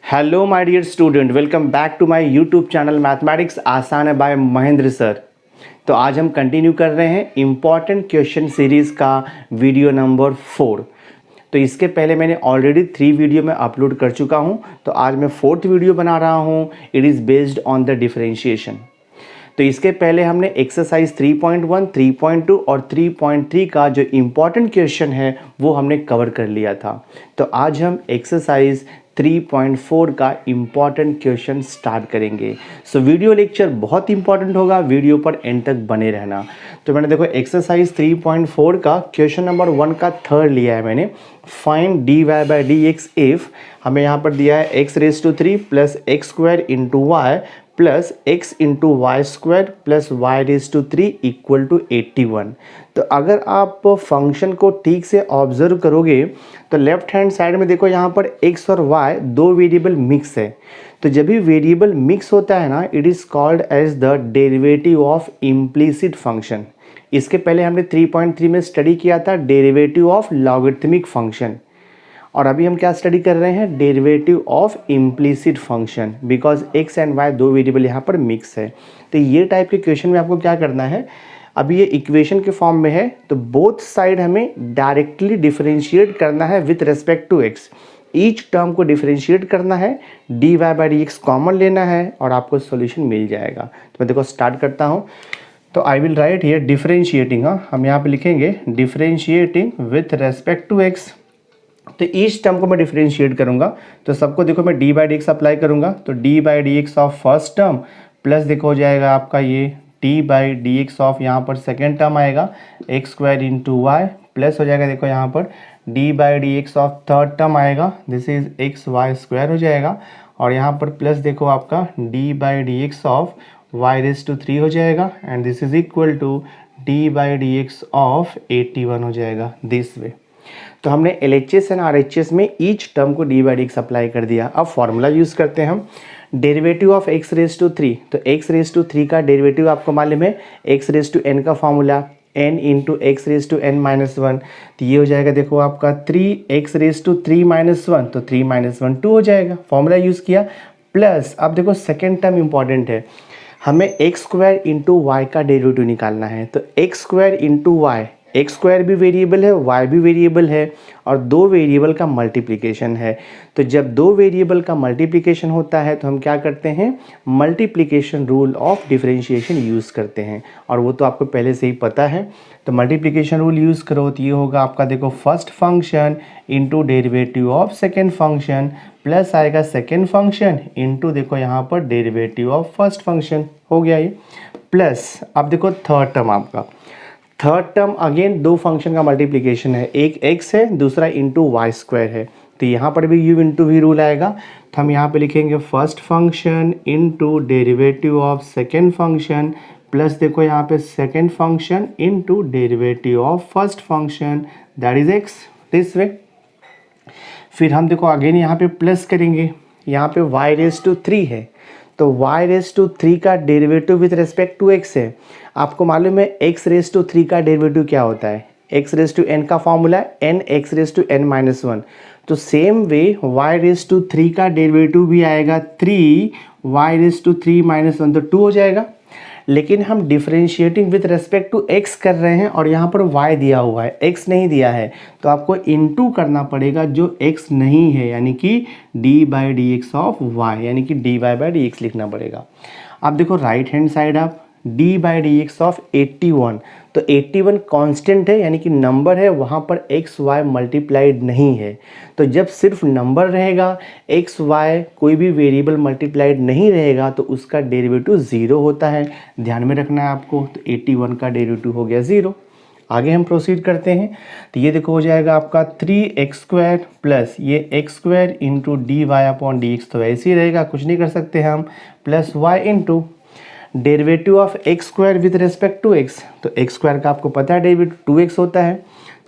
Hello my dear student, welcome back to my YouTube channel mathematics आसान है bye Mahendra sir. तो आज हम कंटिन्यू कर रहे हैं इम्पॉर्टेंट क्वेश्चन सीरीज़ का वीडियो नंबर 4। तो इसके पहले मैंने ऑलरेडी 3 वीडियो में अपलोड कर चुका हूं, तो आज मैं 4th वीडियो बना रहा हूं। It is based on the differentiation. तो इसके पहले हमने एक्सरसाइज 3.1, 3.2 और 3.3 का जो इम्पॉर्टेंट क्वेश्चन है वो हमने कवर कर लिया था। तो आज हम एक्सरसाइज 3.4 का इम्पॉर्टेंट क्वेश्चन स्टार्ट करेंगे। सो वीडियो लेक्चर बहुत इंपॉर्टेंट होगा, वीडियो पर एंड तक बने रहना। तो मैंने देखो एक्सरसाइज 3.4 का क्वेश्चन नंबर 1 का थर्ड लिया है मैंने। Find D Y by D X if हमें यहाँ पर दिया है x⁻³ plus X square into Y plus X into Y square plus y⁻³ equal to 81। तो अगर आप फंक्शन को ठीक से ऑब्जर्व करोगे तो लेफ्ट हैंड साइड में देखो यहाँ पर x और y दो वेरिएबल मिक्स है। तो जब भी वेरिएबल मिक्स होता है ना, it is called as the derivative of implicit function. इसके पहले हमने 3.3 में स्टडी किया था डेरिवेटिव ऑफ लॉगरिथमिक फंक्शन, और अभी हम क्या स्टडी कर रहे हैं, derivative of implicit function, because X and Y दो वेरिएबल यहाँ पर मिक्स है। तो ये टाइप के क्वेश्चन में आपको क्या करना है, अभी ये इक्वेशन के फॉर्म में है तो बोथ साइड हमें डायरेक्टली डिफरेंशिएट करना है with respect to X. Each term को डिफरेंशिएट करना है, D Y by D x common लेना है और आपको सॉल्यूशन मिल जाएगा। तो मैं देखो स्टार्ट करता हूँ। तो I will write here differentiating, हम यहाँ पे लिखेंगे differentiating with respect to x. तो ईच टर्म को मैं डिफरेंशिएट करूंगा, तो सबको देखो मैं D by D X apply करूंगा। तो D by D x of first term plus देखो हो जाएगा आपका ये D by D x of यहाँ पर सेकेंड टर्म आएगा X square into Y plus हो जाएगा देखो यहाँ पर D by D x of third term आएगा, this is X Y square हो जाएगा। और यहाँ पर प्लस देखो आपका D by D x of y⁻³ हो जाएगा and this is equal to D by D x of 81 हो जाएगा दिस वे। तो हमने LHS एंड RHS में ईच टर्म को D by D X apply कर दिया। अब फॉर्मूला यूज़ करते हैं हम, डेरिवेटिव ऑफ x⁻³ तो x⁻³ का डेरिवेटिव आपको मालूम है x⁻n का फॉर्मूला n इंटू x⁻n-1। तो ये हो जाएगा देखो आपका 3x⁻³ - 1 तो 3 - 1 2 हो जाएगा, फॉर्मूला यूज़ किया। प्लस अब देखो सेकेंड टर्म इंपॉर्टेंट है, हमें एक्स स्क्वायर इंटू वाई का डेरिवेटिव निकालना है। तो X square into Y, X square भी वेरिएबल है, वाई भी वेरिएबल है और दो वेरिएबल का मल्टीप्लिकेशन है। तो जब दो वेरिएबल का मल्टीप्लिकेशन होता है तो हम क्या करते हैं, multiplication rule of differentiation use करते हैं, और वो तो आपको पहले से ही पता है। तो मल्टीप्लिकेशन रूल यूज़ करो तो ये होगा आपका देखो first function into derivative of second function plus आएगा सेकेंड फंक्शन इंटू देखो यहाँ पर डेरिवेटिव ऑफ फर्स्ट फंक्शन, हो गया ये। प्लस अब देखो थर्ड टर्म आपका, थर्ड टर्म अगेन दो फंक्शन का मल्टीप्लिकेशन है, एक x है दूसरा इंटू वाई स्क्वायर है। तो यहाँ पर भी u इंटू वी रूल आएगा। तो हम यहाँ पे लिखेंगे first function into derivative of second function plus देखो यहाँ पे second function into derivative of first function that is x this way. फिर हम देखो अगेन यहाँ पे प्लस करेंगे, यहाँ पे y⁻³ है तो y⁻³ का derivative with respect to x है। आपको मालूम है x⁻³ का डेरिवेटिव क्या होता है, x⁻n का फॉर्मूला n x⁻n-1। तो सेम वे y⁻³ का डेरिवेटिव भी आएगा 3 y⁻³ - 1 तो 2 हो जाएगा। लेकिन हम differentiating with respect to x कर रहे हैं और यहाँ पर y दिया हुआ है, x नहीं दिया है, तो आपको इनटू करना पड़ेगा जो x नहीं है, यानी कि d by D x of y, यानी कि dy बाई डी एक्स लिखना पड़ेगा। अब देखो राइट हैंड साइड आप d by D x of 81, तो 81 कांस्टेंट है यानी कि नंबर है, वहाँ पर x y मल्टीप्लाइड नहीं है। तो जब सिर्फ नंबर रहेगा, x y कोई भी वेरिएबल मल्टीप्लाइड नहीं रहेगा तो उसका डेरिवेटिव 0 होता है, ध्यान में रखना है आपको। तो 81 का डेरिवेटिव हो गया 0। आगे हम प्रोसीड करते हैं। तो ये देखो हो जाएगा आपका 3x² प्लस ये x² into D Y upon D x, तो ऐसे ही रहेगा, कुछ नहीं कर सकते हम, plus y into derivative of X square with respect to x. तो एक्स स्क्वायर का आपको पता है डेरिवेटिव 2x होता है,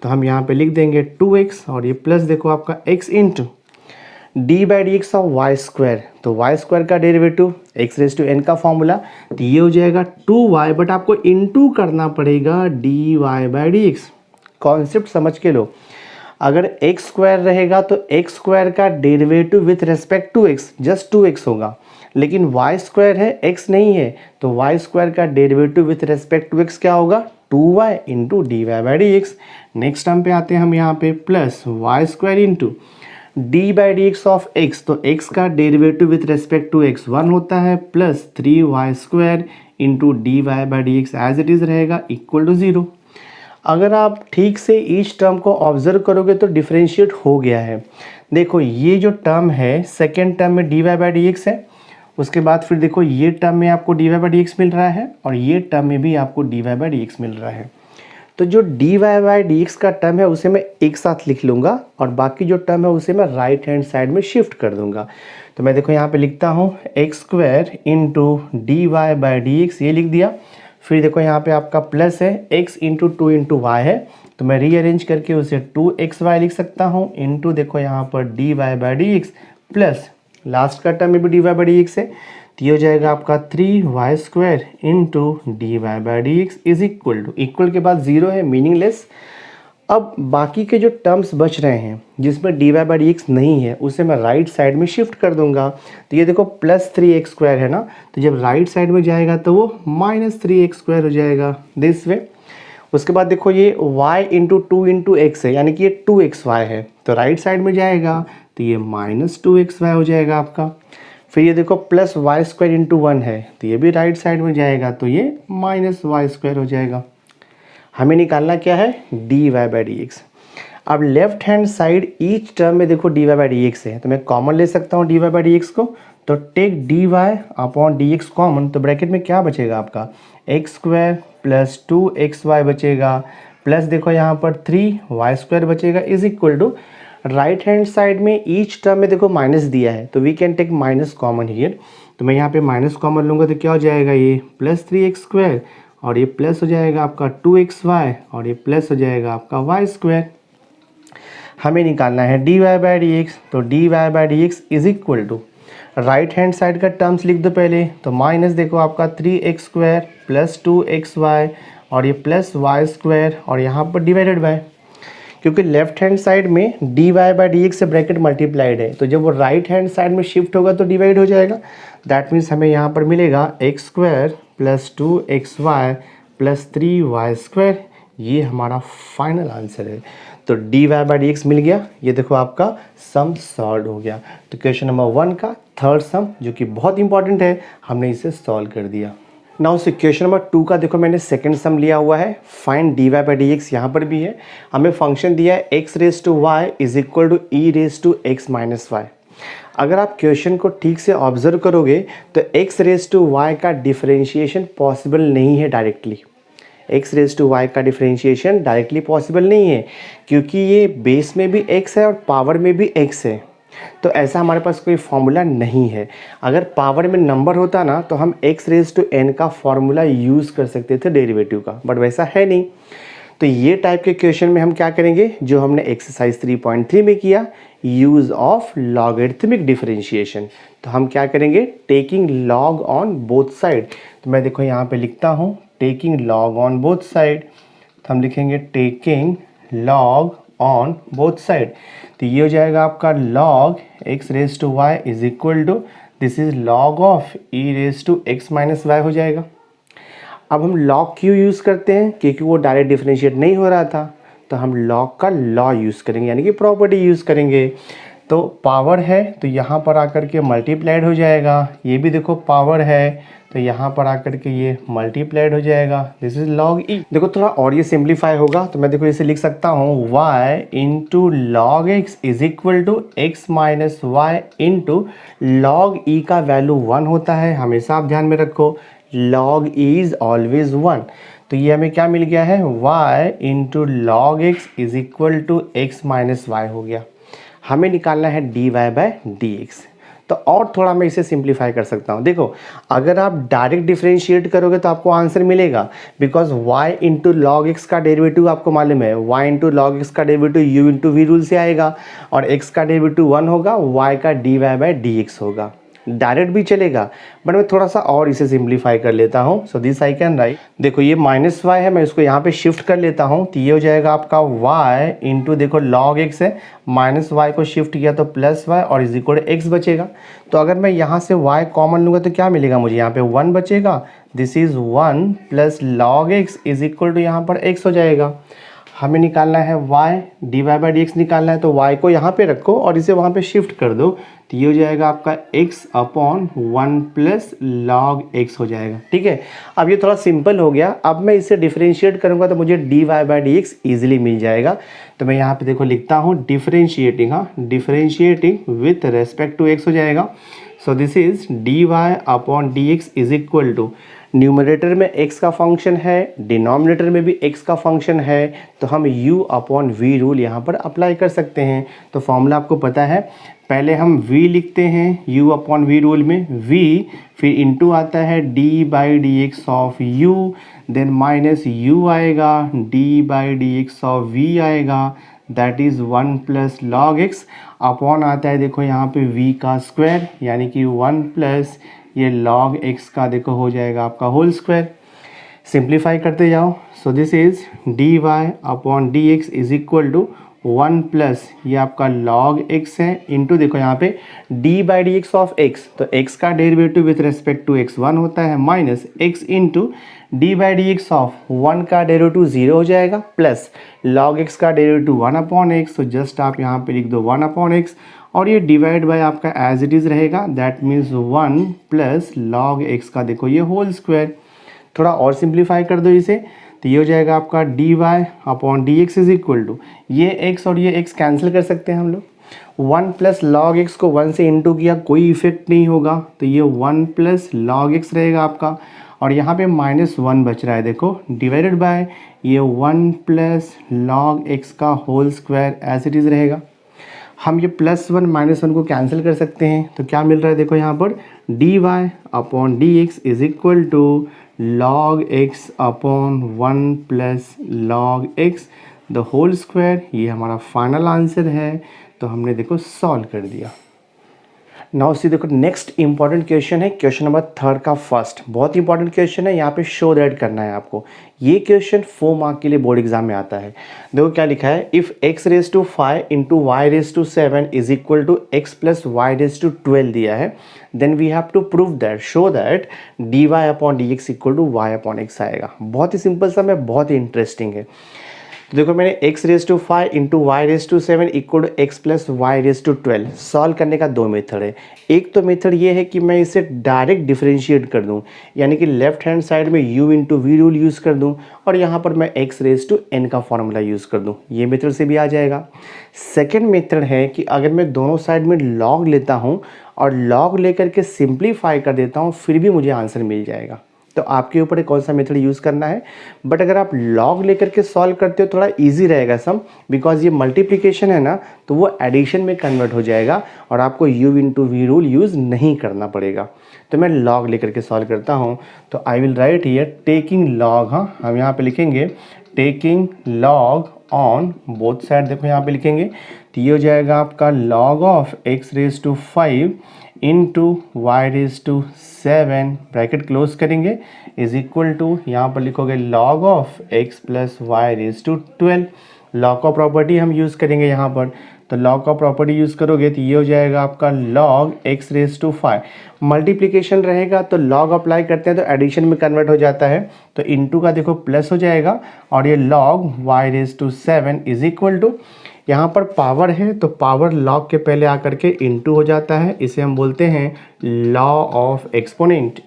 तो हम यहाँ पे लिख देंगे 2x और ये प्लस देखो आपका x into D by D x of Y square. तो वाई स्क्वायर का डेरिवेटिव x⁻n का फॉर्मूला, तो ये हो जाएगा 2y, बट आपको इंटू करना पड़ेगा dy by D X. Concept समझ के लो, अगर एक्स स्क्वायर रहेगा तो एक्स स्क्वायर का derivative with respect to X just 2x होगा, लेकिन वाई स्क्वायर है, एक्स नहीं है, तो वाई स्क्वायर का derivative with respect to X क्या होगा 2y into D Y by D X. Next term पे आते हैं हम यहाँ पे plus Y square into D by D x of X, तो एक्स का derivative with respect to X 1 होता है, plus 3y square into D Y by D x as it is रहेगा इक्वल टू 0। अगर आप ठीक से ईच टर्म को ऑब्जर्व करोगे तो डिफ्रेंशिएट हो गया है। देखो ये जो टर्म है सेकेंड टर्म में D Y by D x है, उसके बाद फिर देखो ये टर्म में आपको D Y by D X मिल रहा है और ये टर्म में भी आपको D Y by D X मिल रहा है। तो जो D Y by D x का टर्म है उसे मैं एक साथ लिख लूँगा और बाकी जो टर्म है उसे मैं राइट हैंड साइड में शिफ्ट कर दूंगा। तो मैं देखो यहाँ पे लिखता हूँ X square into D Y by D X, ये लिख दिया। फिर देखो यहाँ पे आपका प्लस है X into two into Y है, तो मैं रीअरेंज करके उसे 2xy लिख सकता हूँ इंटू देखो यहाँ पर D Y by D x plus last का टर्म में भी D Y by D x है, तो ये हो जाएगा आपका 3y square into D Y by D x is equal to, equal के बाद 0 है मीनिंगलेस। अब बाकी के जो टर्म्स बच रहे हैं जिसमें D Y by D X नहीं है उसे मैं राइट साइड में शिफ्ट कर दूंगा। तो ये देखो प्लस 3x स्क्वायर है ना, तो जब राइट साइड में जाएगा तो वो माइनस 3x स्क्वायर हो जाएगा दिस वे। उसके बाद देखो ये y into two into x है, यानी कि ये 2xy है, तो राइट साइड में जाएगा तो ये माइनस 2xy हो जाएगा आपका। फिर ये देखो प्लस वाई स्क्वायर इंटू 1 है, तो ये भी राइट साइड में जाएगा तो ये माइनस वाई स्क्वायर हो जाएगा। हमें निकालना क्या है D Y by D x. अब left hand side each term में देखो D Y by D x है, तो मैं कॉमन ले सकता हूँ D Y by D x को, तो take D Y upon D x common, तो ब्रैकेट में क्या बचेगा आपका एक्स स्क्वायर प्लस 2xy बचेगा, प्लस देखो यहाँ पर 3y स्क्वायर बचेगा is equal to right hand side में ईच टर्म में देखो माइनस दिया है, तो we can take minus common here. तो मैं यहाँ पे माइनस कॉमन लूँगा तो क्या हो जाएगा ये प्लस 3x स्क्वायर और ये प्लस हो जाएगा आपका 2xy और ये प्लस हो जाएगा आपका y स्क्वायर। हमें निकालना है D Y by D x, तो D Y by D x is equal to right hand side का टर्म्स लिख दो पहले, तो माइनस देखो आपका 3x स्क्वायर प्लस 2xy और ये प्लस y स्क्वायर और यहाँ पर डिवाइडेड बाय, क्योंकि लेफ्ट हैंड साइड में D Y by D X से ब्रैकेट मल्टीप्लाइड है, तो जब वो राइट हैंड साइड में शिफ्ट होगा तो डिवाइड हो जाएगा। दैट मीन्स हमें यहाँ पर मिलेगा X square plus 2xy plus 3y square, ये हमारा फाइनल आंसर है। तो D Y by D X मिल गया, ये देखो आपका सम सॉल्व हो गया। तो क्वेश्चन नंबर 1 का थर्ड सम जो कि बहुत इंपॉर्टेंट है हमने इसे सॉल्व कर दिया। नाउ से क्वेश्चन नंबर 2 का देखो मैंने सेकंड सम लिया हुआ है, find D Y by D X, यहाँ पर भी है। हमें फंक्शन दिया है X raise to Y is equal to E raise to x minus Y. अगर आप क्वेश्चन को ठीक से ऑब्जर्व करोगे तो एक्स रेज टू वाई का डिफरेंशिएशन पॉसिबल नहीं है directly. X raise to Y का डिफरेंशिएशन डायरेक्टली पॉसिबल नहीं है, क्योंकि ये बेस में भी एक्स है और पावर में भी एक्स है, तो ऐसा हमारे पास कोई फॉर्मूला नहीं है। अगर पावर में नंबर होता ना तो हम एक्स रेज टू एन का फॉर्मूला यूज़ कर सकते थे डेरिवेटिव का, बट वैसा है नहीं। तो ये टाइप के क्वेश्चन में हम क्या करेंगे जो हमने एक्सरसाइज 3.3 में किया, यूज़ ऑफ लॉगरिथमिक डिफरेंशिएशन। तो हम क्या करेंगे taking log on both side. तो मैं देखो यहाँ पे लिखता हूँ taking log on both side, तो हम लिखेंगे taking log on both side. तो ये हो जाएगा आपका log X raise to Y is equal to this is log of E raise to x minus Y हो जाएगा। अब हम लॉग क्यों यूज़ करते हैं, क्योंकि वो डायरेक्ट डिफरेंशिएट नहीं हो रहा था, तो हम लॉग का लॉ यूज़ करेंगे, यानी कि प्रॉपर्टी यूज़ करेंगे। तो पावर है तो यहाँ पर आकर के मल्टीप्लाइड हो जाएगा, ये भी देखो पावर है तो यहाँ पर आकर के ये मल्टीप्लाइड हो जाएगा, दिस इज लॉग ई। देखो थोड़ा और ये सिंप्लीफाई होगा, तो मैं देखो इसे लिख सकता हूँ y into log x is equal to x minus Y into log E का वैल्यू 1 होता है, हमेशा आप ध्यान में रखो लॉग ई इज ऑलवेज 1। तो ये हमें क्या मिल गया है y into log x is equal to x minus Y हो गया। हमें निकालना है D Y by D x. तो और थोड़ा मैं इसे सिंप्लीफाई कर सकता हूँ। देखो अगर आप डायरेक्ट डिफरेंशिएट करोगे तो आपको आंसर मिलेगा, because y into log x का डेरिवेटिव आपको मालूम है, y इंटू लॉग एक्स का derivative u into v rule से आएगा और x का डेरिवेटिव 1 होगा, y का d Y by D x होगा। डायरेक्ट भी चलेगा, बट मैं थोड़ा सा और इसे सिंप्लीफाई कर लेता हूँ। So this I can right, देखो ये माइनस वाई है, मैं इसको यहाँ पे शिफ्ट कर लेता हूँ, तो ये हो जाएगा आपका y इंटू देखो log x है, माइनस वाई को शिफ्ट किया तो प्लस वाई और इज इक्वल एक्स बचेगा। तो अगर मैं यहाँ से y कॉमन लूँगा तो क्या मिलेगा मुझे, यहाँ पे 1 बचेगा, this is 1 plus log x is equal to यहाँ पर x हो जाएगा। हमें निकालना है y, d Y by D x निकालना है, तो y को यहाँ पे रखो और इसे वहाँ पे शिफ्ट कर दो, तो ये हो जाएगा आपका x upon 1 plus log x हो जाएगा। ठीक है, अब ये थोड़ा सिंपल हो गया। अब मैं इसे डिफरेंशिएट करूँगा तो मुझे D Y by D X easily मिल जाएगा। तो मैं यहाँ पे देखो लिखता हूँ डिफरेंशिएटिंग, हाँ differentiating with respect to x हो जाएगा। So this is d Y upon D x is equal to, numerator में x का फंक्शन है, डिनोमिनेटर में भी x का फंक्शन है, तो हम u अपॉन v रूल यहाँ पर अप्लाई कर सकते हैं। तो फॉर्मूला आपको पता है, पहले हम v लिखते हैं u अपॉन v रूल में, v फिर इंटू आता है d by D x of u, then minus u आएगा, d by D x of v आएगा, that is 1 plus log x upon आता है देखो यहाँ पे v का स्क्वायर, यानी कि 1 प्लस ये log x का देखो हो जाएगा आपका होल स्क्वायर। सिंप्लीफाई करते जाओ, so this is d Y upon D x is equal to 1 plus ये आपका log x है, इंटू देखो यहाँ पे d by D x of x, तो x का derivative with respect to x 1 होता है, minus x into d by D x of 1 का डेरिवेटिव 0 हो जाएगा, प्लस log x का डेरिवेटिव 1 अपॉन x, तो जस्ट आप यहाँ पे लिख दो 1 अपॉन x और ये डिवाइड बाय आपका एज इट इज़ रहेगा, that means 1 plus log x का देखो ये होल स्क्वायर। थोड़ा और सिंप्लीफाई कर दो इसे, तो ये हो जाएगा आपका d Y upon D x is equal to, ये x और ये x कैंसिल कर सकते हैं हम लोग, 1 प्लस लॉग x को 1 से इंटू किया कोई इफेक्ट नहीं होगा, तो ये 1 प्लस लॉग x रहेगा आपका, और यहाँ पे माइनस 1 बच रहा है देखो, डिवाइडेड बाय ये 1 प्लस लॉग x का whole square as it is रहेगा। हम ये प्लस 1 माइनस 1 को कैंसिल कर सकते हैं, तो क्या मिल रहा है देखो यहाँ पर, D Y upon D x is equal to log x upon 1 plus log x the whole square. ये हमारा फाइनल आंसर है, तो हमने देखो सॉल्व कर दिया। नाउ सी देखो नेक्स्ट इंपॉर्टेंट क्वेश्चन है, क्वेश्चन नंबर 3 का फर्स्ट, बहुत इंपॉर्टेंट क्वेश्चन है, यहाँ पे शो दैट करना है आपको। ये क्वेश्चन 4 मार्क के लिए बोर्ड एग्जाम में आता है। देखो क्या लिखा है, if x raise to 5 into y raise to 7 is equal to x plus y raise to 12 दिया है, then we have to prove that, show that d Y upon D x equal to y upon x आएगा। बहुत ही simple सा है, बहुत ही interesting है। तो देखो मैंने x raise to 5 into y raise to 7 equal to x plus y raise to 12 solve करने का 2 मेथड है। एक तो मेथड ये है कि मैं इसे डायरेक्ट डिफरेंशिएट कर दूं, यानी कि लेफ्ट हैंड साइड में u into v rule use कर दूं और यहाँ पर मैं x रेज टू n का फॉर्मूला यूज़ कर दूं, ये मेथड से भी आ जाएगा। सेकेंड मेथड है कि अगर मैं दोनों साइड में log लेता हूँ और log लेकर के सिंप्लीफाई कर देता हूँ, फिर भी मुझे आंसर मिल जाएगा। तो आपके ऊपर कौन सा मेथड यूज़ करना है, बट अगर आप लॉग लेकर के सॉल्व करते हो थोड़ा इजी रहेगा सम, बिकॉज ये मल्टीप्लिकेशन है ना, तो वो एडिशन में कन्वर्ट हो जाएगा और आपको u into v rule use नहीं करना पड़ेगा। तो मैं लॉग लेकर के सॉल्व करता हूँ, तो I will write here taking log, हाँ हम यहाँ पे लिखेंगे taking log on both side, देखो यहाँ पे लिखेंगे, तो ये हो जाएगा आपका log of x raise to 5 into y raise to 7 bracket close करेंगे इज इक्वल टू, यहाँ पर लिखोगे log of x plus y raise to 12। Log का प्रॉपर्टी हम यूज़ करेंगे यहाँ पर, तो लॉग का प्रॉपर्टी यूज़ करोगे तो ये हो जाएगा आपका log x raise to 5। Multiplication रहेगा तो लॉग अप्लाई करते हैं तो एडिशन में कन्वर्ट हो जाता है, तो इंटू का देखो प्लस हो जाएगा और ये log y raise to 7 is equal to, यहाँ पर पावर है तो पावर लॉग के पहले आकर के इंटू हो जाता है, इसे हम बोलते हैं लॉ ऑफ एक्सपोनेंट।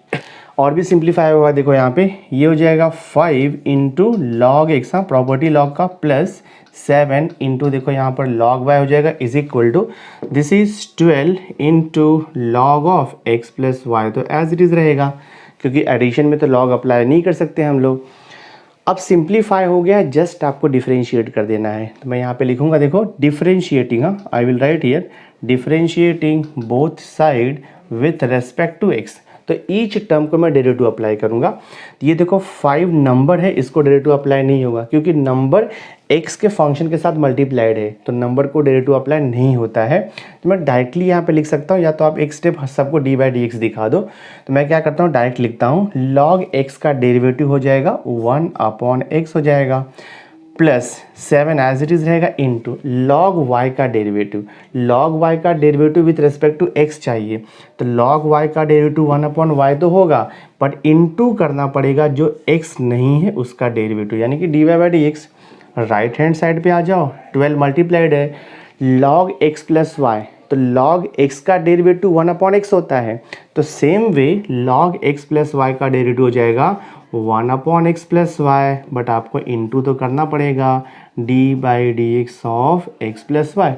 और भी सिंप्लीफाई होगा, देखो यहाँ पे ये हो जाएगा 5 इंटू लॉग एक्स, हाँ प्रॉपर्टी लॉग का, प्लस 7 इंटू देखो यहाँ पर लॉग वाई हो जाएगा is equal to, this is 12 into log of x plus y, तो एज इट इज़ रहेगा क्योंकि एडिशन में तो लॉग अप्लाई नहीं कर सकते हम लोग। अब सिंप्लीफाई हो गया, जस्ट आपको डिफरेंशिएट कर देना है, तो मैं यहाँ पे लिखूँगा देखो डिफरेंशिएटिंग, हाँ I will write here differentiating both side with respect to x. तो ईच टर्म को मैं डेरिवेटिव अप्लाई करूँगा। तो ये देखो 5 नंबर है, इसको डेरिवेटिव अप्लाई नहीं होगा क्योंकि नंबर x के फंक्शन के साथ मल्टीप्लाइड है तो नंबर को डेरिवेटिव अप्लाई नहीं होता है। तो मैं डायरेक्टली यहाँ पे लिख सकता हूँ, या तो आप एक स्टेप सबको डी बाई डी एक्स दिखा दो। तो मैं क्या करता हूँ, डायरेक्ट लिखता हूँ, लॉग x का डेरिवेटिव हो जाएगा 1/x हो जाएगा, प्लस 7 एज इट इज़ रहेगा इंटू लॉग y का डेरिवेटिव। लॉग y का derivative with respect to x चाहिए, तो लॉग y का डेरिवेटिव 1/y तो होगा, बट इंटू करना पड़ेगा जो x नहीं है उसका डेरिवेटिव, यानी कि dy by D x. Right hand side पे आ जाओ, 12 मल्टीप्लाइड है लॉग x प्लस वाई, तो लॉग x का डेरिवेटिव 1/x होता है, तो same way log x plus y का डेरिवेटिव हो जाएगा 1/x प्लस वाई, बट आपको इंटू तो करना पड़ेगा d by D x of x plus y.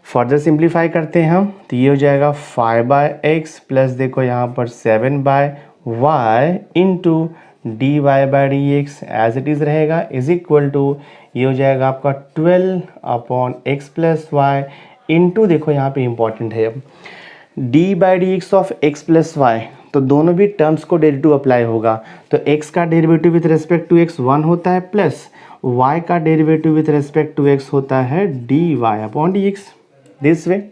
Further simplify करते हैं हम, तो ये हो जाएगा 5/x प्लस देखो यहाँ पर 7/y into D Y by D x as it is रहेगा इज इक्वल टू, ये हो जाएगा आपका 12/x प्लस वाई इंटू देखो यहाँ पे इंपॉर्टेंट है अब d by D x of x plus y, तो दोनों भी टर्म्स को डेरिवेटिव अप्लाई होगा, तो x का derivative with respect to x 1 होता है, प्लस y का derivative with respect to x होता है D Y upon D x, this way.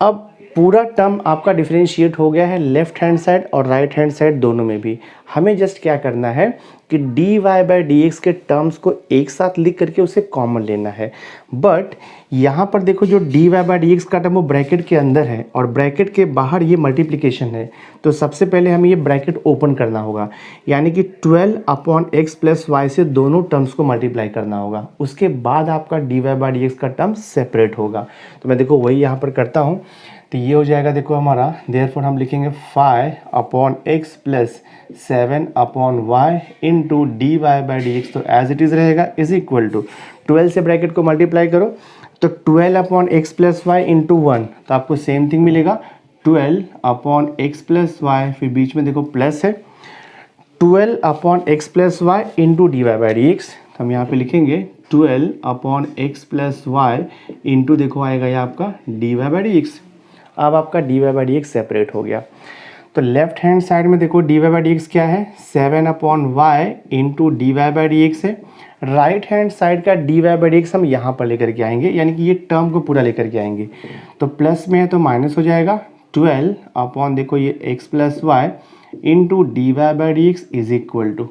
अब पूरा टर्म आपका डिफरेंशिएट हो गया है लेफ्ट हैंड साइड और राइट हैंड साइड दोनों में भी। हमें जस्ट क्या करना है कि D Y by D x के टर्म्स को एक साथ लिख करके उसे कॉमन लेना है, बट यहाँ पर देखो जो D Y by D x का टर्म वो ब्रैकेट के अंदर है और ब्रैकेट के बाहर ये मल्टीप्लिकेशन है, तो सबसे पहले हमें ये ब्रैकेट ओपन करना होगा, यानी कि 12/x प्लस वाई से दोनों टर्म्स को मल्टीप्लाई करना होगा, उसके बाद आपका d Y by D x का टर्म सेपरेट होगा। तो मैं देखो वही यहाँ पर करता हूँ, तो ये हो जाएगा देखो हमारा, देयरफॉर हम लिखेंगे 5/x plus 7/y into D Y by D x, तो एज इट इज़ रहेगा इज इक्वल टू 12 से ब्रैकेट को मल्टीप्लाई करो तो 12/x प्लस वाई इंटू 1, तो आपको सेम थिंग मिलेगा 12/x प्लस वाई, फिर बीच में देखो प्लस है 12/x plus Y into D Y by D x, तो हम यहाँ पे लिखेंगे 12/x प्लस वाई इंटू देखो आएगा ये आपका d Y by D x. अब आपका d Y by D x separate हो गया, तो लेफ्ट हैंड साइड में देखो D Y by D x क्या है 7/y into D Y by D x है। राइट हैंड साइड का d Y by D x हम यहाँ पर लेकर के आएंगे, यानी कि ये टर्म को पूरा लेकर के आएंगे, तो प्लस में है तो माइनस हो जाएगा 12 देखो ये x plus Y into D Y by D x is equal to,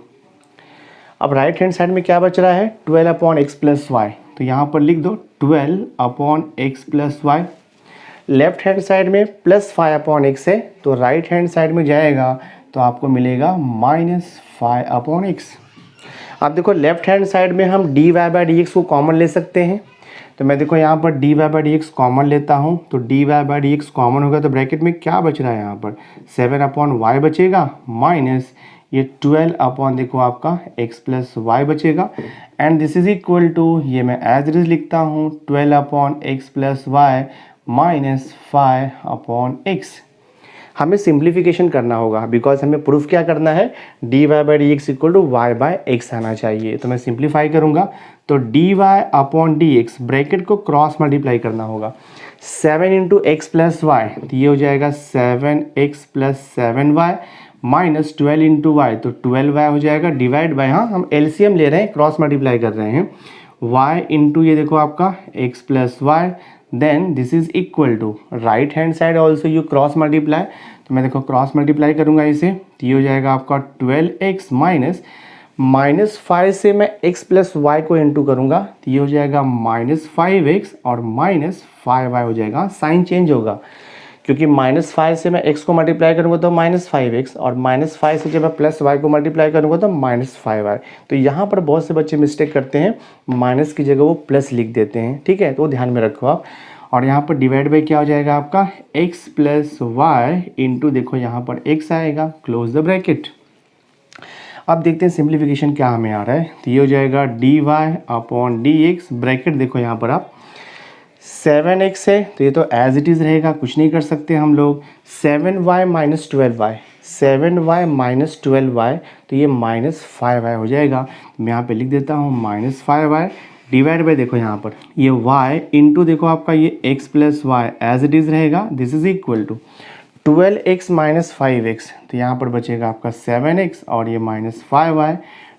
अब राइट हैंड साइड में क्या बच रहा है 12/x प्लस वाई, तो यहाँ पर लिख दो 12/x plus y. Left hand side में प्लस 5/x है, तो राइट हैंड साइड में जाएगा तो आपको मिलेगा -5/x। अब देखो लेफ्ट हैंड साइड में हम d Y by D x को कॉमन ले सकते हैं, तो मैं देखो यहाँ पर D Y by D x common लेता हूँ, तो D Y by D x common होगा तो ब्रैकेट में क्या बच रहा है यहाँ पर 7/y बचेगा माइनस ये 12 देखो आपका x प्लस वाई बचेगा, and this is equal to, ये मैं एज इट इज लिखता हूँ 12/x plus y minus 5/x। हमें सिंप्लीफिकेशन करना होगा बिकॉज हमें प्रूफ क्या करना है D Y by D x equal to y by x आना चाहिए, तो मैं सिंप्लीफाई करूँगा तो D Y upon D x bracket को क्रॉस मल्टीप्लाई करना होगा 7 इंटू एक्स प्लस वाई, तो ये हो जाएगा 7x plus 7y minus 12 into Y, तो 12y हो जाएगा डिवाइड बाय, हाँ हम एलसीएम ले रहे हैं क्रॉस मल्टीप्लाई कर रहे हैं, y इंटू ये देखो आपका x plus y, then this is equal to right hand side also you cross multiply, तो मैं देखो क्रॉस मल्टीप्लाई करूँगा इसे, तो ये हो जाएगा आपका 12x माइनस -5 से मैं x प्लस वाई को इंटू करूँगा, तो ये हो जाएगा -5x और -5y हो जाएगा, साइन चेंज होगा क्योंकि -5 से मैं x को मल्टीप्लाई करूँगा तो -5x और -5 से जब मैं प्लस y को मल्टीप्लाई करूँगा तो -5y। तो यहाँ पर बहुत से बच्चे मिस्टेक करते हैं, माइनस की जगह वो प्लस लिख देते हैं, ठीक है, तो ध्यान में रखो आप। और यहाँ पर डिवाइड बाई क्या हो जाएगा आपका x प्लस वाई इंटू देखो यहाँ पर x आएगा, क्लोज द ब्रैकेट। अब देखते हैं सिंप्लीफिकेशन क्या हमें आ रहा है, तो ये हो जाएगा d Y upon D x, bracket देखो यहाँ पर आप 7x है तो ये तो एज इट इज़ रहेगा, कुछ नहीं कर सकते हम लोग, 7y minus 12y, 7y minus 12y, तो ये -5y हो जाएगा, मैं यहाँ पे लिख देता हूँ -5y डिवाइड बाय देखो यहाँ पर ये y इंटू देखो आपका ये x plus Y as it is रहेगा, this is equal to 12x minus 5x, तो यहाँ पर बचेगा आपका 7x और ये -5y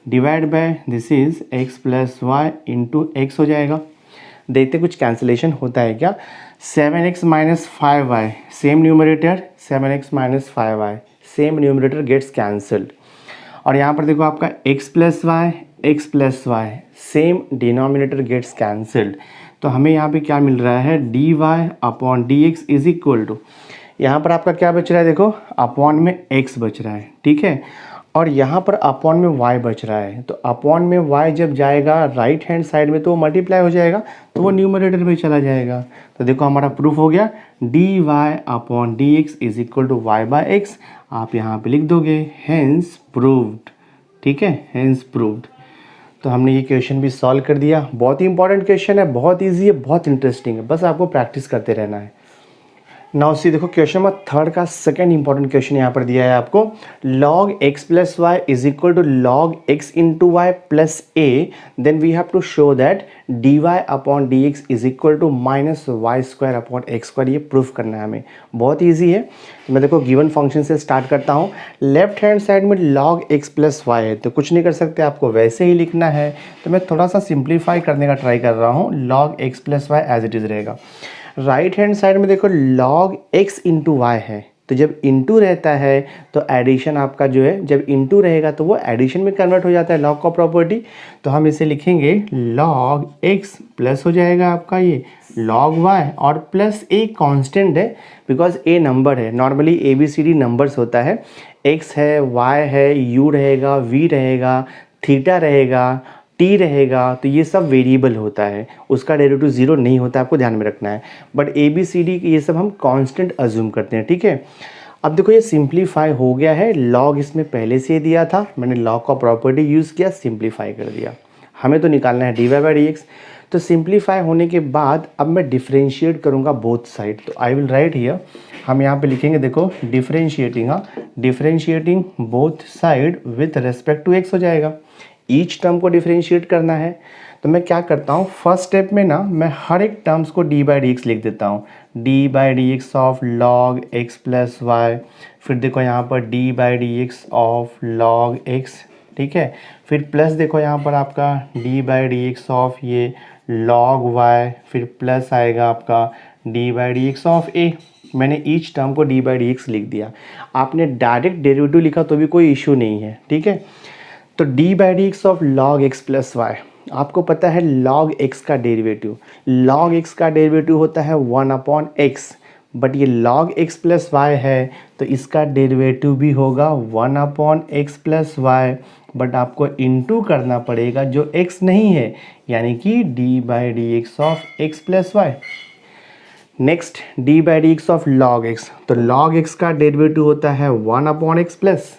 divide by this is x plus Y into x हो जाएगा। देखते कुछ कैंसिलेशन होता है क्या। 7x minus 5y same numerator, 7x minus 5y same numerator gets cancelled. और यहाँ पर देखो आपका x plus y same denominator gets cancelled. तो हमें यहाँ पे क्या मिल रहा है, D Y upon D x is equal to, यहाँ पर आपका क्या बच रहा है, देखो अपॉन में x बच रहा है, ठीक है, और यहाँ पर अपॉन में y बच रहा है। तो अपॉन में y जब जाएगा राइट हैंड साइड में तो वो मल्टीप्लाई हो जाएगा, तो वो न्यूमरेटर में चला जाएगा। तो देखो हमारा प्रूफ हो गया, d Y upon D x is equal to y by x. आप यहाँ पे लिख दोगे हेंस प्रूव्ड, ठीक है, हेंस प्रूव्ड। तो हमने ये क्वेश्चन भी सॉल्व कर दिया। बहुत ही इंपॉर्टेंट क्वेश्चन है, बहुत ईजी है, बहुत इंटरेस्टिंग है, बस आपको प्रैक्टिस करते रहना है। नाउ सी देखो क्वेश्चन नंबर 3 का सेकंड इंपॉर्टेंट क्वेश्चन यहाँ पर दिया है आपको, log x plus y is equal to log x into Y plus a, then we have to show that d Y upon D x is equal to minus y square upon x square. ये proof करना है हमें, बहुत easy है। तो मैं देखो given function से स्टार्ट करता हूँ। लेफ्ट हैंड साइड में log x प्लस वाई है तो कुछ नहीं कर सकते, आपको वैसे ही लिखना है। तो मैं थोड़ा सा सिंप्लीफाई करने का ट्राई कर रहा हूँ, log x plus Y as it is रहेगा। राइट हैंड साइड में देखो log x इंटू वाई है, तो जब इंटू रहता है तो एडिशन आपका जो है, जब इंटू रहेगा तो वो एडिशन में कन्वर्ट हो जाता है, log का प्रॉपर्टी। तो हम इसे लिखेंगे log x प्लस हो जाएगा आपका ये log y, और प्लस a कांस्टेंट है बिकॉज a नंबर है, नॉर्मली ABCD नंबर्स होता है, x है, y है, u रहेगा, v रहेगा, थीटा रहेगा, t रहेगा, तो ये सब वेरिएबल होता है, उसका डेरिवेटिव जीरो नहीं होता, आपको ध्यान में रखना है। बट ABCD ये सब हम कांस्टेंट अज्यूम करते हैं, ठीक है। अब देखो ये सिंप्लीफाई हो गया है, log इसमें पहले से दिया था, मैंने log का प्रॉपर्टी यूज़ किया, सिंप्लीफाई कर दिया। हमें तो निकालना है D Y by D x. तो सिंप्लीफाई होने के बाद अब मैं डिफ्रेंशिएट करूँगा बोथ साइड। तो आई विल राइट हियर, हम यहाँ पे लिखेंगे देखो differentiating both side with respect to x हो जाएगा। ईच टर्म को डिफ्रेंशिएट करना है। तो मैं क्या करता हूँ, फर्स्ट स्टेप में ना मैं हर एक टर्म्स को डी बाई डी एक्स लिख देता हूँ, D by D x of log x plus Y. फिर देखो यहाँ पर D by D x of log X, ठीक है। फिर प्लस देखो यहाँ पर आपका D by D x of ये लॉग वाई, फिर प्लस आएगा आपका D by D x of A. मैंने ईच टर्म को डी बाई डी एक्स लिख दिया। आपने डायरेक्ट डेरिवेटिव लिखा तो भी कोई इशू नहीं है, ठीक है। तो D by D x of log x plus y, आपको पता है log x का डेरिवेटिव, log x का डेरिवेटिव होता है 1 अपॉन एक्स, बट ये log x प्लस वाई है तो इसका डेरिवेटिव भी होगा 1 upon x plus y, but आपको इंटू करना पड़ेगा जो x नहीं है, यानी कि d by D x of x plus y. Next d by D x of log x, तो log x का डेरिवेटिव होता है 1 upon x plus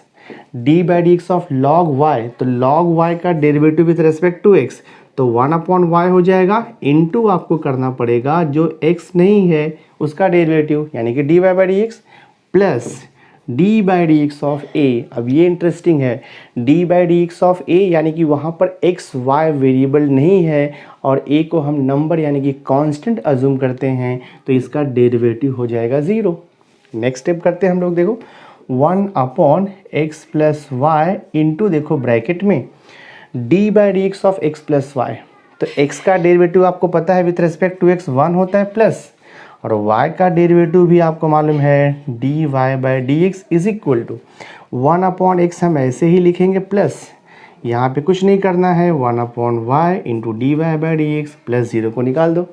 D by D x of log y, तो लॉग वाई का derivative with respect to x, तो 1 upon Y हो जाएगा, into आपको करना पड़ेगा जो एक्स नहीं है उसका डेरिवेटिव, यानी कि D Y by D x plus D by D x of A. अब ये इंटरेस्टिंग है, D by D x of A यानी कि वहाँ पर एक्स वाई वेरिएबल नहीं है और ए को हम नंबर यानी कि कांस्टेंट अज्यूम करते हैं, तो इसका डेरिवेटिव हो जाएगा ज़ीरो। नेक्स्ट स्टेप करते हैं हम लोग, देखो 1 upon x plus Y into देखो ब्रैकेट में d by D x of x plus y. तो एक्स का डेरिवेटिव आपको पता है विथ रेस्पेक्ट टू एक्स 1 होता है प्लस, और वाई का डेरिवेटिव भी आपको मालूम है D Y by D x is equal to 1 upon x, हम ऐसे ही लिखेंगे प्लस, यहाँ पे कुछ नहीं करना है, 1 upon y into D Y by D x plus zero को निकाल दो।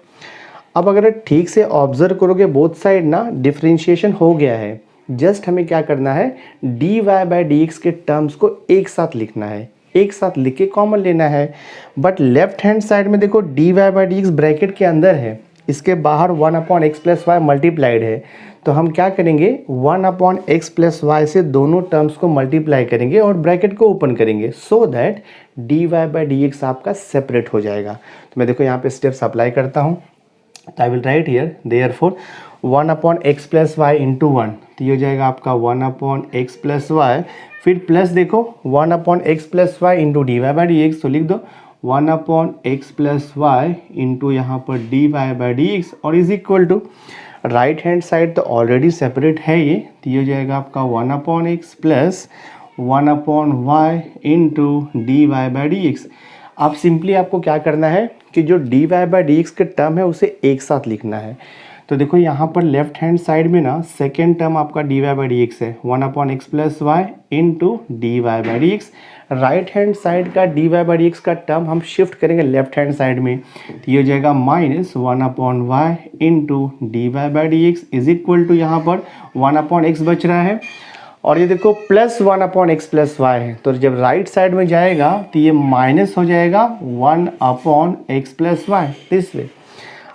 अब अगर ठीक से ऑब्जर्व करोगे बोथ साइड ना डिफ्रेंशिएशन हो गया है, जस्ट हमें क्या करना है D Y by D x के टर्म्स को एक साथ लिखना है, एक साथ लिख के कॉमन लेना है। बट लेफ्ट हैंड साइड में देखो D Y by D x bracket के अंदर है, इसके बाहर 1 upon x plus y multiplied है, तो हम क्या करेंगे 1 अपॉन एक्स प्लस वाई से दोनों टर्म्स को मल्टीप्लाई करेंगे और ब्रैकेट को ओपन करेंगे, so that d Y by D x आपका सेपरेट हो जाएगा। तो मैं देखो यहाँ पे स्टेप्स अप्लाई करता हूँ, तो I will write here therefore 1 upon x plus Y into 1, तो ये हो जाएगा आपका 1 अपॉन एक्स प्लस वाई, फिर प्लस देखो 1 upon x plus Y into D Y by D x, तो लिख दो 1 upon x plus Y into यहाँ पर D Y by D x, और is equal to right hand side तो already separate है ये, तो ये हो जाएगा आपका 1 upon x plus 1/y into D Y by D x. अब सिंपली आपको क्या करना है कि जो D Y by D x के टर्म है उसे एक साथ लिखना है। तो देखो यहाँ पर लेफ्ट हैंड साइड में ना सेकेंड टर्म आपका d Y by D x है 1/x plus Y into D Y by D x. Right hand side का d Y by D x का टर्म हम शिफ्ट करेंगे लेफ्ट हैंड साइड में, तो ये हो जाएगा -1/y into D Y by D x is equal to यहाँ पर 1/x बच रहा है और ये देखो प्लस 1/x प्लस वाई है, तो जब राइट साइड में जाएगा तो ये माइनस हो जाएगा 1/x plus why this way.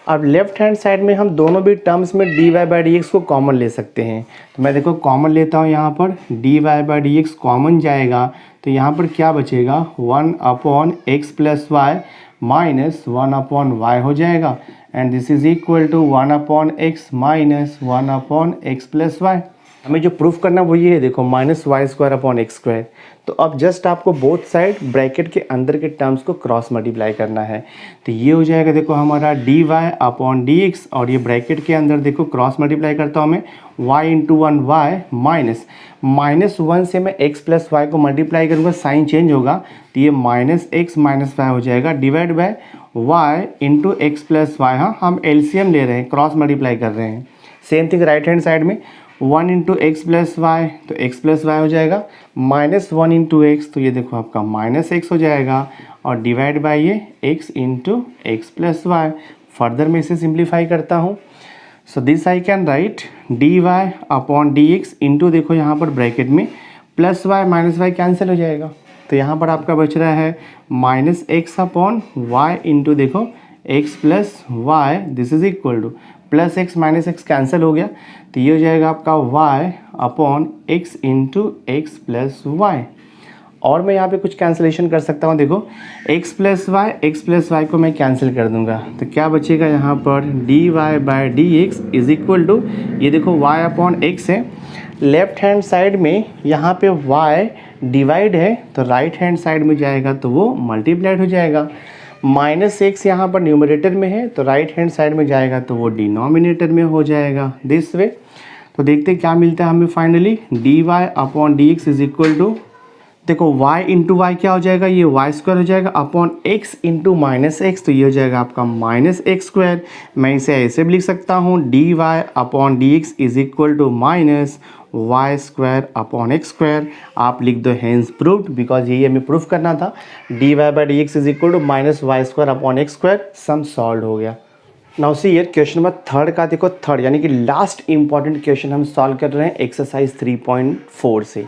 अब लेफ्ट हैंड साइड में हम दोनों भी टर्म्स में D Y by D x को कॉमन ले सकते हैं, तो मैं देखो कॉमन लेता हूँ यहाँ पर D Y by D x common जाएगा तो यहाँ पर क्या बचेगा 1/x plus y minus 1/y हो जाएगा and this is equal to 1/x minus 1/x plus y. हमें जो प्रूफ करना वो ये है, देखो -y²/x²। तो अब जस्ट आपको बोथ साइड ब्रैकेट के अंदर के टर्म्स को क्रॉस मल्टीप्लाई करना है, तो ये हो जाएगा देखो हमारा dy/dx और ये ब्रैकेट के अंदर देखो क्रॉस मल्टीप्लाई करता हूँ मैं y इंटू 1y माइनस -1 से मैं x प्लस वाई को मल्टीप्लाई करूँगा, साइन चेंज होगा तो ये -x माइनस वाई हो जाएगा divide by y into x plus y. हाँ हम एलसीएम ले रहे हैं, क्रॉस मल्टीप्लाई कर रहे हैं। Same thing right hand side में 1 इंटू एक्स प्लस वाई तो x प्लस वाई हो जाएगा, -1 इंटू एक्स तो ये देखो आपका -x हो जाएगा और डिवाइड बाय ये x into x plus y. Further मैं इसे सिंप्लीफाई करता हूँ, so this I can write dy/dx into देखो यहाँ पर ब्रैकेट में plus y minus y cancel हो जाएगा, तो यहाँ पर आपका बच रहा है -x/y इंटू देखो x plus why this is equal two plus x minus x cancel हो गया तो ये हो जाएगा आपका y/x into x plus y. और मैं यहाँ पे कुछ कैंसिलेशन कर सकता हूँ, देखो x प्लस वाई को मैं कैंसिल कर दूंगा तो क्या बचेगा यहाँ पर dy/dx इज इक्वल टू ये देखो y/x है, लेफ्ट हैंड साइड में यहाँ पे y डिवाइड है तो राइट हैंड साइड में जाएगा तो वो मल्टीप्लाइड हो जाएगा। -x यहाँ पर न्यूमरेटर में है तो राइट हैंड साइड में जाएगा तो वो डिनोमिनेटर में हो जाएगा दिस वे। तो देखते क्या मिलता है हमें finally dy/dx is equal to देखो y इंटू वाई क्या हो जाएगा, ये y² हो जाएगा अपॉन x इंटू -x तो ये हो जाएगा आपका -x²। मैं इसे ऐसे भी लिख सकता हूँ dy/dx is equal to -y²/x²। आप लिख दो हैंस प्रूव्ड, बिकॉज यही हमें प्रूफ करना था dy/dx is equal to -y²/x²। Sum solve हो गया। Now see here question number third का देखो, थर्ड यानी कि लास्ट इंपॉर्टेंट क्वेश्चन हम सॉल्व कर रहे हैं एक्सरसाइज 3.4 से।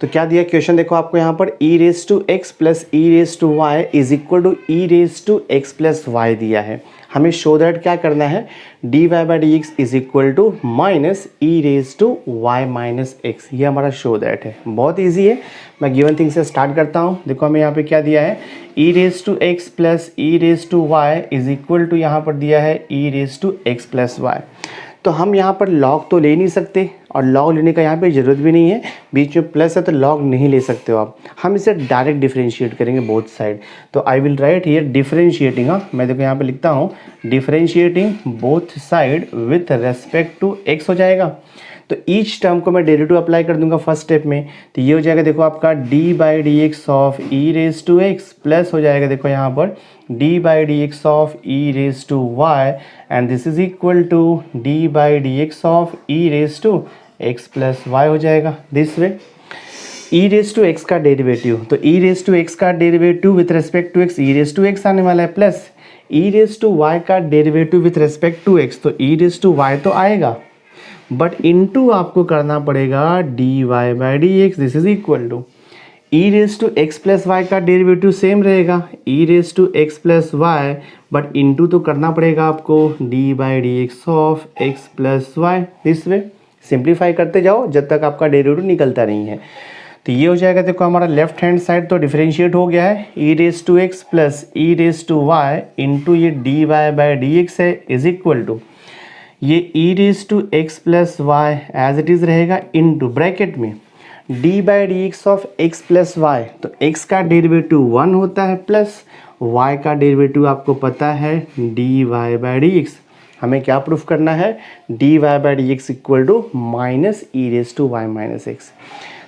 तो क्या दिया क्वेश्चन देखो आपको यहाँ पर e⁻x plus e⁻y is equal to e⁻x plus y दिया है। हमें शो दैट क्या करना है dy/dx is equal to -e⁻y minus x, ये हमारा शो दैट है। बहुत इजी है, मैं गिवन थिंग से स्टार्ट करता हूँ। देखो हमें यहाँ पे क्या दिया है e⁻x plus e⁻y is equal to यहाँ पर दिया है e⁻x प्लस वाई। तो हम यहाँ पर लॉग तो ले नहीं सकते और लॉग लेने का यहाँ पे ज़रूरत भी नहीं है, बीच में प्लस है तो लॉग नहीं ले सकते हो आप। हम इसे डायरेक्ट डिफरेंशिएट करेंगे बोथ साइड। तो I will write here differentiating, मैं देखो यहाँ पे लिखता हूँ differentiating both side with respect to x हो जाएगा। तो ईच टर्म को मैं डेरिवेटिव अप्लाई कर दूंगा फर्स्ट स्टेप में, तो ये हो जाएगा देखो आपका d/dx ऑफ e⁻x प्लस हो जाएगा देखो यहाँ पर d/dx of e⁻y and this is equal to d/dx of e⁻x plus y हो जाएगा दिस वे। e⁻x का डेरिवेटिव, तो e⁻x का derivative with respect to x e⁻x आने वाला है प्लस e⁻y का derivative with respect to x, तो e⁻y तो आएगा बट इनटू आपको करना पड़ेगा dy/dx this is equal to e⁻x plus y का डेरिवेटिव सेम रहेगा e⁻x plus y, but into तो करना पड़ेगा आपको d/dx of x plus why this way. Simplify करते जाओ जब तक आपका डेरिवेटिव निकलता नहीं है। तो ये हो जाएगा देखो हमारा लेफ्ट हैंड साइड तो डिफरेंशिएट हो गया है e⁻x प्लस e⁻y इंटू ये dy/dx है इज इक्वल टू ये e⁻x plus Y as it is रहेगा इनटू ब्रैकेट में d/dx of x plus y, तो x का डेरिवेटिव 1 होता है प्लस y का डेरिवेटिव आपको पता है dy/dx। हमें क्या प्रूफ करना है dy/dx equal to -e⁻y minus x।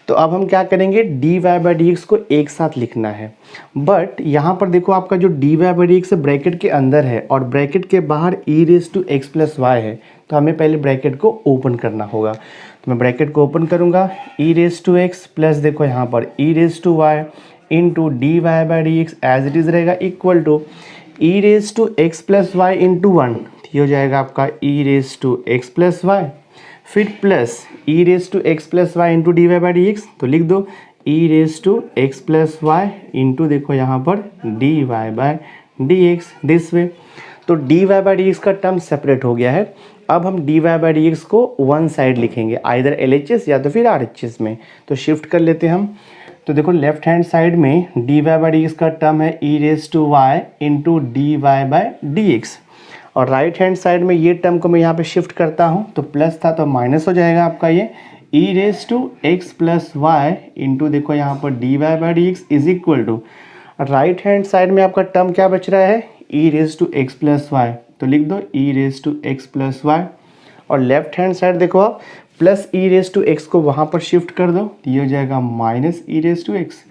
तो अब हम क्या करेंगे, d Y by D x को एक साथ लिखना है। बट यहाँ पर देखो आपका जो D Y by D x bracket के अंदर है और ब्रैकेट के बाहर e raise to x plus y है, तो हमें पहले ब्रैकेट को ओपन करना होगा। तो मैं ब्रैकेट को ओपन करूँगा, e raise to x plus देखो यहाँ पर e raise to y into D Y by D x as it is रहेगा equal to E raise to x plus Y into 1, ये हो जाएगा आपका e raise to x plus Y, फिर plus e raise to x plus Y into D Y by D x, तो लिख दो e raise to x plus Y into देखो यहाँ पर D Y by D x this way. तो D Y by D x का term separate हो गया है। अब हम d Y by D x को वन साइड लिखेंगे, आइदर एल एच एस या तो फिर आर एच एस में। तो शिफ्ट कर लेते हैं हम। तो देखो लेफ्ट हैंड साइड में D Y by D x का टर्म है e raise to y into D Y by D x, और राइट हैंड साइड में ये टर्म को मैं यहाँ पे शिफ्ट करता हूँ, तो प्लस था तो माइनस हो जाएगा आपका ये e raise to x plus Y into देखो यहाँ पर D Y by D x is equal to, right hand side में आपका टर्म क्या बच रहा है, e raise to x plus y, तो लिख दो e raise to x plus y, और लेफ्ट हैंड साइड देखो आप plus e raise to x को वहाँ पर शिफ्ट कर दो, तो ये हो जाएगा minus e raise to x.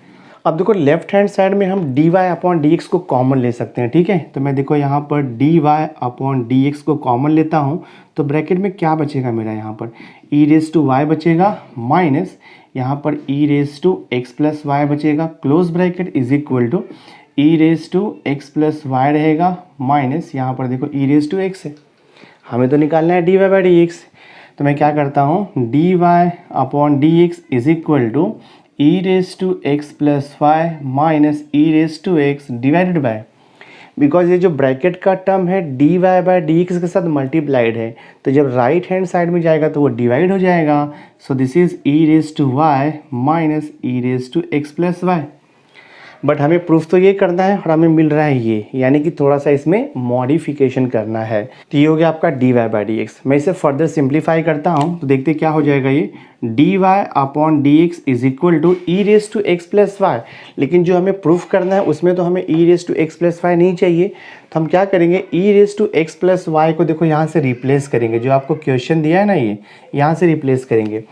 अब देखो लेफ्ट हैंड साइड में हम d Y upon D x को कॉमन ले सकते हैं, ठीक है। तो मैं देखो यहाँ पर D Y upon D x को कॉमन लेता हूँ, तो ब्रैकेट में क्या बचेगा मेरा, यहाँ पर ई रेज टू वाई बचेगा माइनस यहाँ पर e raise to x plus y बचेगा, close bracket is equal to E raise to x plus y रहेगा माइनस यहाँ पर देखो ई रेज टू एक्स है, हमें तो निकालना है D Y by D x. तो मैं क्या करता हूँ, D Y upon D x is equal to E raise to x plus y minus e raise to x divided by, because ये जो ब्रैकेट का टर्म है D Y by D x के साथ मल्टीप्लाइड है, तो जब राइट हैंड साइड में जाएगा तो वो डिवाइड हो जाएगा। So this is e raise to y minus e raise to x plus y. But हमें प्रूफ तो ये करना है और हमें मिल रहा है ये, यानी कि थोड़ा सा इसमें मॉडिफिकेशन करना है। तो ये हो गया आपका d Y by D x. मैं इसे फर्दर सिंप्लीफाई करता हूँ, तो देखते क्या हो जाएगा ये d Y upon D x is equal to E raise to x plus y. लेकिन जो हमें प्रूफ करना है उसमें तो हमें e raise to x plus y नहीं चाहिए, तो हम क्या करेंगे, e raise to x plus y को देखो यहाँ से रिप्लेस करेंगे, जो आपको क्वेश्चन दिया है ना ये यहाँ से रिप्लेस करेंगे।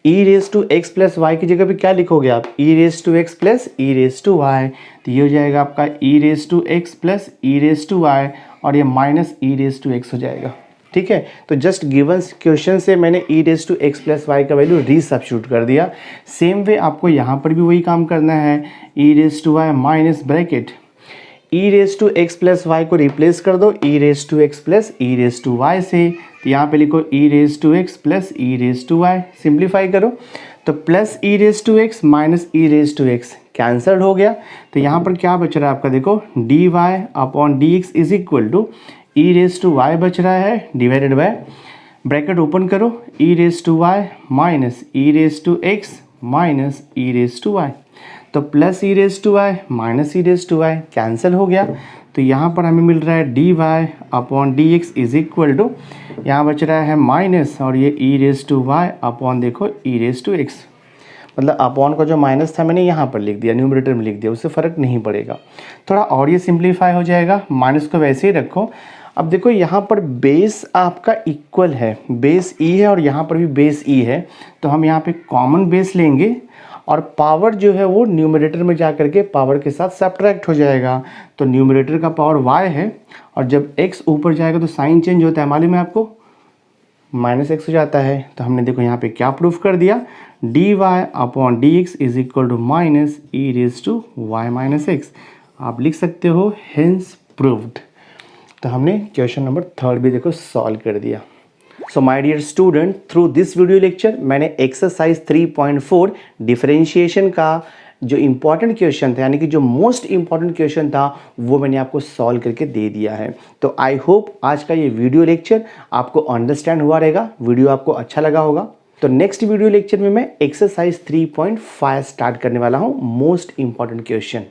E raise to x plus y की जगह पे क्या लिखोगे आप, e raise to x plus e raise to y, तो ये हो जाएगा आपका e raise to x plus e raise to y, और ये minus e raise to x हो जाएगा, ठीक है। तो जस्ट गिवन क्वेश्चन से मैंने e raise to x plus y का वैल्यू रीसब्स्टिट्यूट कर दिया। सेम वे आपको यहाँ पर भी वही काम करना है, e raise to y minus bracket e raise to x plus y को रिप्लेस कर दो e raise to x plus e raise to y से, तो यहाँ पे लिखो e raise to x plus e raise to y, simplify करो तो plus e raise to x minus e raise to x cancelled हो गया। तो यहाँ पर क्या बच रहा है आपका, देखो D Y upon D x is equal to E raise to y बच रहा है डिवाइडेड बाय, ब्रैकेट ओपन करो e raise to y minus e raise to x minus e raise to y, तो plus e raise to y minus e raise to y cancel हो गया। तो यहाँ पर हमें मिल रहा है D Y upon D x is equal to, यहाँ बच रहा है माइनस और ये e raise to y upon देखो ई रेज टू एक्स, मतलब अपॉन का जो माइनस था मैंने यहाँ पर लिख दिया, न्यूमरेटर में लिख दिया, उससे फ़र्क नहीं पड़ेगा। थोड़ा और ये सिंप्लीफाई हो जाएगा, माइनस को वैसे ही रखो। अब देखो यहाँ पर बेस आपका इक्वल है, बेस ई है और यहाँ पर भी बेस ई है, तो हम यहाँ पे कॉमन बेस लेंगे और पावर जो है वो न्यूमरेटर में जा करके पावर के साथ सब्ट्रैक्ट हो जाएगा। तो न्यूमरेटर का पावर y है और जब x ऊपर जाएगा तो साइन चेंज होता है, मालूम है आपको, माइनस एक्स हो जाता है। तो हमने देखो यहाँ पे क्या प्रूफ कर दिया, d Y upon D x is equal to minus e raise to y minus x, आप लिख सकते हो हेंस प्रूव्ड। तो हमने क्वेश्चन नंबर 3 भी देखो सॉल्व कर दिया। So my dear student, through this video lecture मैंने एक्सरसाइज 3.4 डिफरेंशिएशन का जो इम्पॉर्टेंट क्वेश्चन था, यानी कि जो मोस्ट इम्पॉर्टेंट क्वेश्चन था, वो मैंने आपको सॉल्व करके दे दिया है। तो आई होप आज का ये वीडियो लेक्चर आपको अंडरस्टैंड हुआ रहेगा, वीडियो आपको अच्छा लगा होगा। तो नेक्स्ट वीडियो लेक्चर में मैं एक्सरसाइज 3.5 स्टार्ट करने वाला हूँ, मोस्ट इम्पॉर्टेंट क्वेश्चन।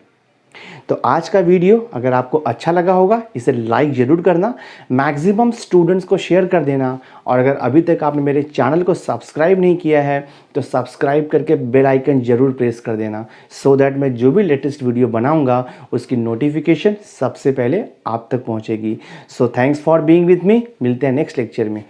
तो आज का वीडियो अगर आपको अच्छा लगा होगा इसे लाइक ज़रूर करना, मैक्सिमम स्टूडेंट्स को शेयर कर देना, और अगर अभी तक आपने मेरे चैनल को सब्सक्राइब नहीं किया है तो सब्सक्राइब करके बेल आइकन ज़रूर प्रेस कर देना, सो दैट मैं जो भी लेटेस्ट वीडियो बनाऊंगा उसकी नोटिफिकेशन सबसे पहले आप तक पहुंचेगी। So thanks for being with me, मिलते हैं नेक्स्ट लेक्चर में।